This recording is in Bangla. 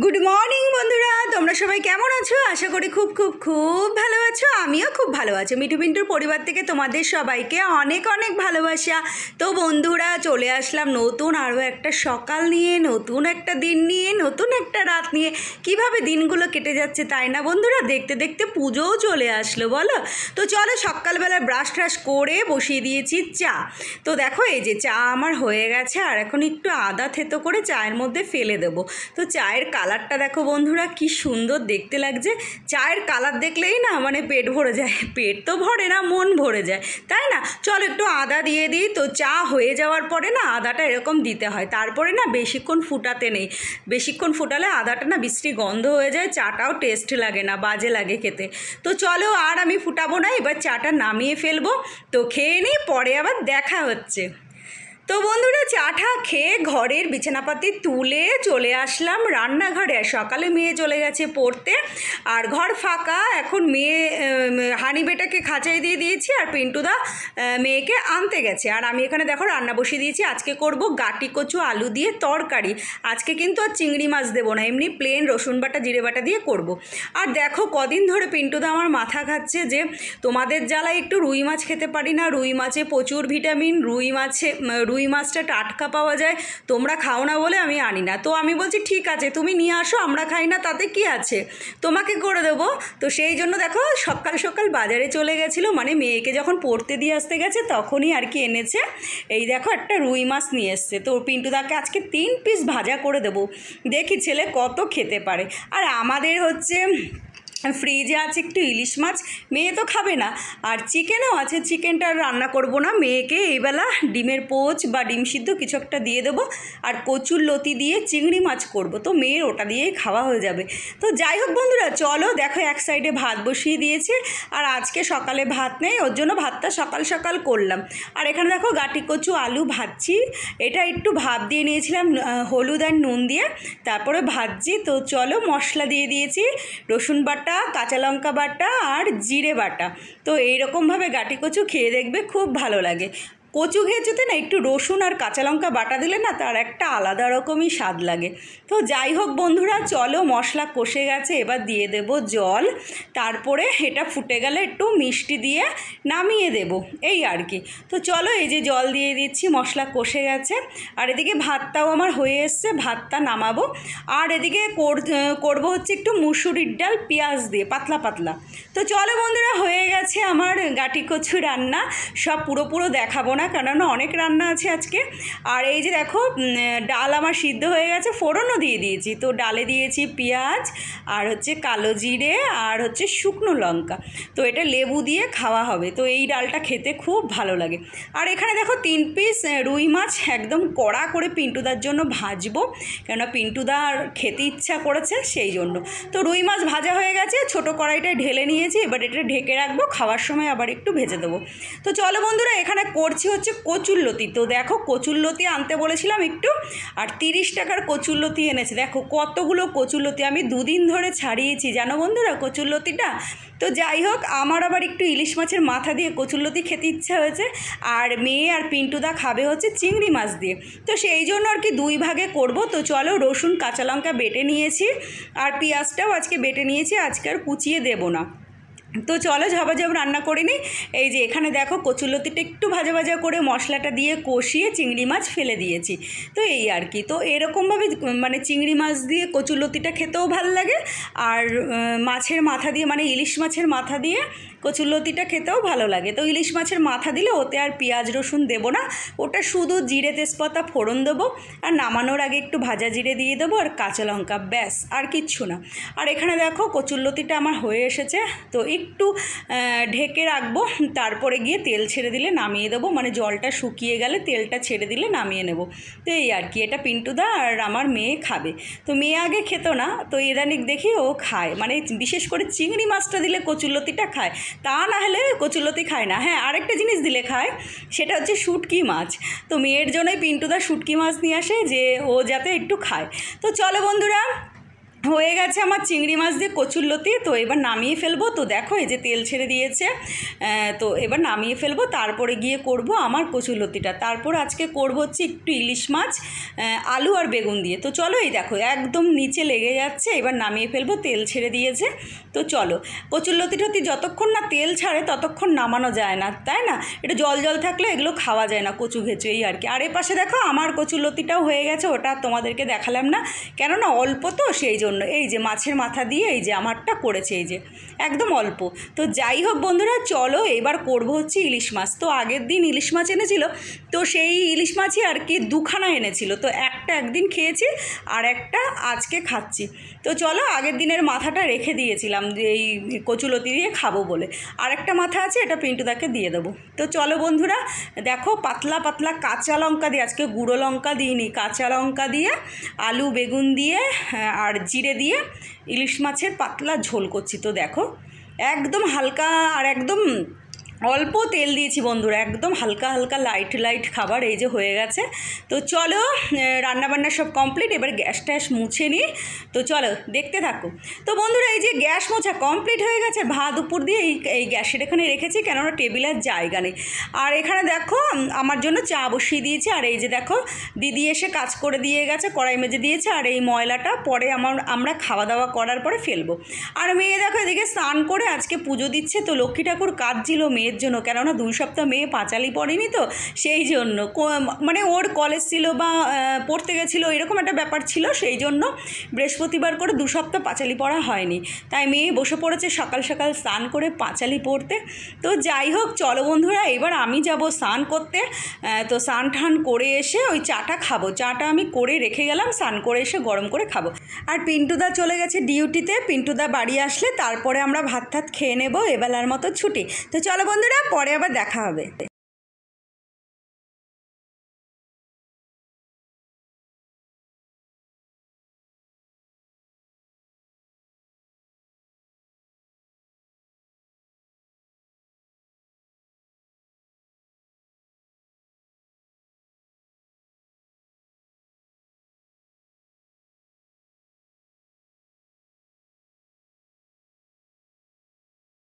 গুড মর্নিং বন্ধুরা, তোমরা সবাই কেমন আছো? আশা করি খুব খুব খুব ভালো আছো। আমিও খুব ভালো আছি। মিঠু পিন্টুর পরিবার থেকে তোমাদের সবাইকে অনেক অনেক ভালোবাসা। তো বন্ধুরা, চলে আসলাম নতুন আরও একটা সকাল নিয়ে, নতুন একটা দিন নিয়ে, নতুন একটা রাত নিয়ে। কিভাবে দিনগুলো কেটে যাচ্ছে তাই না বন্ধুরা? দেখতে দেখতে পুজোও চলে আসলো, বলো। তো চলো, সকালবেলা ব্রাশ ট্রাশ করে বসিয়ে দিয়েছি চা। তো দেখো, এই যে চা আমার হয়ে গেছে, আর এখন একটু আদা থেতো করে চায়ের মধ্যে ফেলে দেবো। তো চায়ের কালারটা দেখো বন্ধুরা, কি সুন্দর দেখতে লাগছে। চায়ের কালার দেখলেই না মানে পেট ভরে যায়। পেট তো ভরে না, মন ভরে যায়, তাই না? চলো একটু আদা দিয়ে দিই। তো চা হয়ে যাওয়ার পরে না আদাটা এরকম দিতে হয়, তারপরে না বেশিক্ষণ ফুটাতে নেই। বেশিক্ষণ ফুটালে আদাটা না বিশ্রী গন্ধ হয়ে যায়, চাটাও টেস্ট লাগে না, বাজে লাগে খেতে। তো চলো, আর আমি ফুটাবো না, এবার চাটা নামিয়ে ফেলবো। তো খেয়ে নিই, পরে আবার দেখা হচ্ছে। তো বন্ধুরা, চাটা খেয়ে ঘরের বিছানাপাতি তুলে চলে আসলাম রান্নাঘরে। সকালে মেয়ে চলে গেছে পড়তে, আর ঘর ফাঁকা। এখন মেয়ে হানিবেটাকে খাঁচাই দিয়ে দিয়েছি, আর পিন্টুদা মেয়েকে আনতে গেছে। আর আমি এখানে দেখো রান্না বসিয়ে দিয়েছি। আজকে করব গাটি কচু আলু দিয়ে তরকারি। আজকে কিন্তু আর চিংড়ি মাছ দেবো না, এমনি প্লেন রসুন বাটা জিরে বাটা দিয়ে করব। আর দেখো, কদিন ধরে পিন্টুদা আমার মাথা খাচ্ছে যে তোমাদের জ্বালায় একটু রুই মাছ খেতে পারি না, রুই মাছে প্রচুর ভিটামিন, রুই মাছটা টাটকা পাওয়া যায়, তোমরা খাও না বলে আমি আনি না। তো আমি বলছি ঠিক আছে, তুমি নিয়ে আসো, আমরা খাই না, তাতে কি আছে, তোমাকে করে দেবো। তো সেই জন্য দেখো সকাল সকাল বাজারে চলে গেছিলো, মানে মেয়েকে যখন পড়তে দিয়ে আসতে গেছে তখনই আর কি এনেছে। এই দেখো একটা রুই মাছ নিয়ে এসছে। তো পিন্টুদাকে আজকে 3 পিস ভাজা করে দেবো, দেখি ছেলে কত খেতে পারে। আর আমাদের হচ্ছে ফ্রিজে আছে একটু ইলিশ মাছ, মেয়ে তো খাবে না। আর চিকেনও আছে, চিকেনটা রান্না করব না। মেয়েকে এইবেলা ডিমের পোচ বা ডিম সিদ্ধ কিছু একটা দিয়ে দেবো, আর কচুর লতি দিয়ে চিংড়ি মাছ করব। তো মেয়ের ওটা দিয়েই খাওয়া হয়ে যাবে। তো যাই হোক বন্ধুরা, চলো দেখো, এক সাইডে ভাত বসিয়ে দিয়েছে। আর আজকে সকালে ভাত নেই, ওর জন্য ভাতটা সকাল সকাল করলাম। আর এখানে দেখো গাটি কচু আলু ভাজছি। এটা একটু ভাপ দিয়ে নিয়েছিলাম হলুদ আর নুন দিয়ে, তারপরে ভাজছি। তো চলো, মশলা দিয়ে দিয়েছি, রসুন বাটা, কাঁচা লঙ্কা বাটা আর জিরে বাটা। তো এইরকমভাবে গাটি কচু খেয়ে দেখবে, খুব ভালো লাগে। কচু ঘেঁচুতে না একটু রসুন আর কাঁচা লঙ্কা বাটা দিলে না তার একটা আলাদা রকমই স্বাদ লাগে। তো যাই হোক বন্ধুরা, চলো, মশলা কষে গেছে, এবার দিয়ে দেব জল। তারপরে এটা ফুটে গেলে একটু মিষ্টি দিয়ে নামিয়ে দেব, এই আর কি। তো চলো, এই যে জল দিয়ে দিচ্ছি, মশলা কষে গেছে। আর এদিকে ভাতটাও আমার হয়ে এসছে, ভাতটা নামাবো। আর এদিকে করবো হচ্ছে একটু মুসুরির ডাল পেঁয়াজ দিয়ে পাতলা পাতলা। তো চলো বন্ধুরা, হয়ে গেছে আমার গাটি কচু রান্না। সব পুরো দেখাবো না, কেননা অনেক রান্না আছে আজকে। আর এই যে দেখো, ডাল আমার সিদ্ধ হয়ে গেছে, ফোড়নও দিয়ে দিয়েছি। তো ডালে দিয়েছি পেঁয়াজ, আর হচ্ছে কালো জিরে, আর হচ্ছে শুকনো লঙ্কা। তো এটা লেবু দিয়ে খাওয়া হবে। তো এই ডালটা খেতে খুব ভালো লাগে। আর এখানে দেখো 3 পিস রুই মাছ একদম কড়া করে পিন্টুদার জন্য ভাজবো, কেননা পিন্টুদার খেতে ইচ্ছা করেছে সেই জন্য। তো রুই মাছ ভাজা হয়ে গেছে, ছোটো কড়াইটায় ঢেলে নিয়েছি। এবার এটা ঢেকে রাখবো, খাওয়ার সময় আবার একটু ভেজে দেবো। তো চলো বন্ধুরা, এখানে করছি হচ্ছে কচুরলতি। তো দেখো, কচুরলতি আনতে বলেছিলাম একটু, আর 30 টাকার কচুরলতি এনেছে। দেখো কতগুলো কচুরলতি, আমি 2 দিন ধরে ছাড়িয়েছি জানো বন্ধুরা কচুরলতিটা। তো যাই হোক, আমার আবার একটু ইলিশ মাছের মাথা দিয়ে কচুরলতি খেতে ইচ্ছা হয়েছে। আর মেয়ে আর পিন্টুদা খাবে হচ্ছে চিংড়ি মাছ দিয়ে। তো সেই জন্য আর কি 2 ভাগে করব। তো চলো, রসুন কাঁচা লঙ্কা বেটে নিয়েছি, আর পেঁয়াজটাও আজকে বেটে নিয়েছি, আজকে আর কুচিয়ে দেবো না। তো চলো ঝাপাঝাপ রান্না করে নিই। এই যে এখানে দেখো, কচুরলতিটা একটু ভাজা ভাজা করে মশলাটা দিয়ে কষিয়ে চিংড়ি মাছ ফেলে দিয়েছি। তো এই আর কি। তো এরকমভাবে মানে চিংড়ি মাছ দিয়ে কচুরলতিটা খেতেও ভালো লাগে, আর মাছের মাথা দিয়ে মানে ইলিশ মাছের মাথা দিয়ে কচুরলতিটা খেতেও ভালো লাগে। তো ইলিশ মাছের মাথা দিলে ওতে আর পেঁয়াজ রসুন দেবো না, ওটা শুধু জিরে তেজপাতা ফোড়ন দেবো, আর নামানোর আগে একটু ভাজা জিরে দিয়ে দেবো, আর কাঁচা লঙ্কা, ব্যাস, আর কিচ্ছু না। আর এখানে দেখো কচুরলতিটা আমার হয়ে এসেছে। তো একটু ঢেকে রাখবো, তারপরে গিয়ে তেল ছেড়ে দিলে নামিয়ে দেবো, মানে জলটা শুকিয়ে গেলে তেলটা ছেড়ে দিলে নামিয়ে নেব। তো এই আর কি। এটা পিন্টুদা আর আমার মেয়ে খাবে। তো মেয়ে আগে খেত না, তো ইদানিক দেখি ও খায়, মানে বিশেষ করে চিংড়ি মাছটা দিলে কচুরলতিটা খায়, তা না হলে কচুরলতি খায় না। হ্যাঁ, আরেকটা জিনিস দিলে খায়, সেটা হচ্ছে শুটকি মাছ। তো মেয়ের জন্যই পিন্টুদা শুটকি মাছ নিয়ে আসে, যে ও যাতে একটু খায়। তো চলো বন্ধুরা, হয়ে গেছে আমার চিংড়ি মাছ দিয়ে কচুরলতি। তো এবার নামিয়ে ফেলবো। তো দেখো এই যে তেল ছেড়ে দিয়েছে, তো এবার নামিয়ে ফেলবো, তারপরে গিয়ে করব আমার কচুরলতিটা। তারপর আজকে করব হচ্ছে একটু ইলিশ মাছ আলু আর বেগুন দিয়ে। তো চলো, এই দেখো একদম নিচে লেগে যাচ্ছে, এবার নামিয়ে ফেলবো, তেল ছেড়ে দিয়েছে। তো চলো, কচুরলতি যতক্ষণ না তেল ছাড়ে ততক্ষণ নামানো যায় না, তাই না? এটা জল জল থাকলে এগুলো খাওয়া যায় না, কচু ঘেঁচু এই আর কি। আর এ পাশে দেখো আমার কচুরলতিটাও হয়ে গেছে, ওটা তোমাদেরকে দেখালাম না কেননা অল্প তো, সেই জন্য। এই যে মাছের মাথা দিয়ে এই যে আমারটা করেছে, এই যে একদম অল্প। তো যাই হোক বন্ধুরা, চলো এবার করব হচ্ছে ইলিশ মাছ। তো আগের দিন ইলিশ মাছ এনেছিল, তো সেই ইলিশ মাছই আর কি দুখানা এনেছিল। তো একটা একদিন খেয়েছি আর একটা আজকে খাচ্ছি। তো চলো, আগের দিনের মাথাটা রেখে দিয়েছিলাম এই কচুলতি দিয়ে খাবো বলে, আর একটা মাথা আছে, এটা পিন্টুদাকে দিয়ে দেবো। তো চলো বন্ধুরা, দেখো পাতলা পাতলা কাঁচা লঙ্কা দিয়ে, আজকে গুঁড়ো লঙ্কা দিইনি, কাঁচা লঙ্কা দিয়ে আলু বেগুন দিয়ে আর জিরে দিয়ে ইলিশ মাছের পাতলা ঝোল করছি। তো দেখো একদম হালকা আর একদম অল্প তেল দিয়েছি বন্ধুরা, একদম হালকা হালকা লাইট লাইট খাবার। এই যে হয়ে গেছে। তো চলো, রান্নাবান্না সব কমপ্লিট, এবার গ্যাস ট্যাস মুছে নিই। তো চলো দেখতে থাকো। তো বন্ধুরা, এই যে গ্যাস মোছা কমপ্লিট হয়ে গেছে, ভাত উপর দিয়ে এই গ্যাসের এখানে রেখেছি, কেননা টেবিলের জায়গা নেই। আর এখানে দেখো আমার জন্য চা বসিয়ে দিয়েছি। আর এই যে দেখো দিদি এসে কাজ করে দিয়ে গেছে, কড়াই মেজে দিয়েছে। আর এই ময়লাটা পরে আমরা খাওয়া দাওয়া করার পরে ফেলবো। আর মেয়ে দেখো এদিকে স্নান করে আজকে পুজো দিচ্ছে। তো লক্ষ্মী ঠাকুর কাঁদছিল মেয়ের জন্য, কেননা 2 সপ্তাহ মেয়ে পাঁচালি পড়েনি, তো সেই জন্য মানে ওর কলেজ ছিল বা পড়তে গেছিলো, এরকম একটা ব্যাপার ছিল, সেই জন্য বৃহস্পতিবার করে 2 সপ্তাহ পাঁচালি পড়া হয়নি। তাই মেয়ে বসে পড়েছে সকাল সকাল স্নান করে পাঁচালি পড়তে। তো যাই হোক, চলো বন্ধুরা, এবার আমি যাব স্নান করতে। তো স্নান টান করে এসে ওই চাটা খাবো। চাটা আমি করে রেখে গেলাম, স্নান করে এসে গরম করে খাবো। আর পিন্টুদা চলে গেছে ডিউটিতে, পিন্টুদা বাড়ি আসলে তারপরে আমরা ভাত টাত খেয়ে নেবো, এবেলার মতো ছুটি। তো চলো বন্ধুরা, পরে আবার দেখা হবে।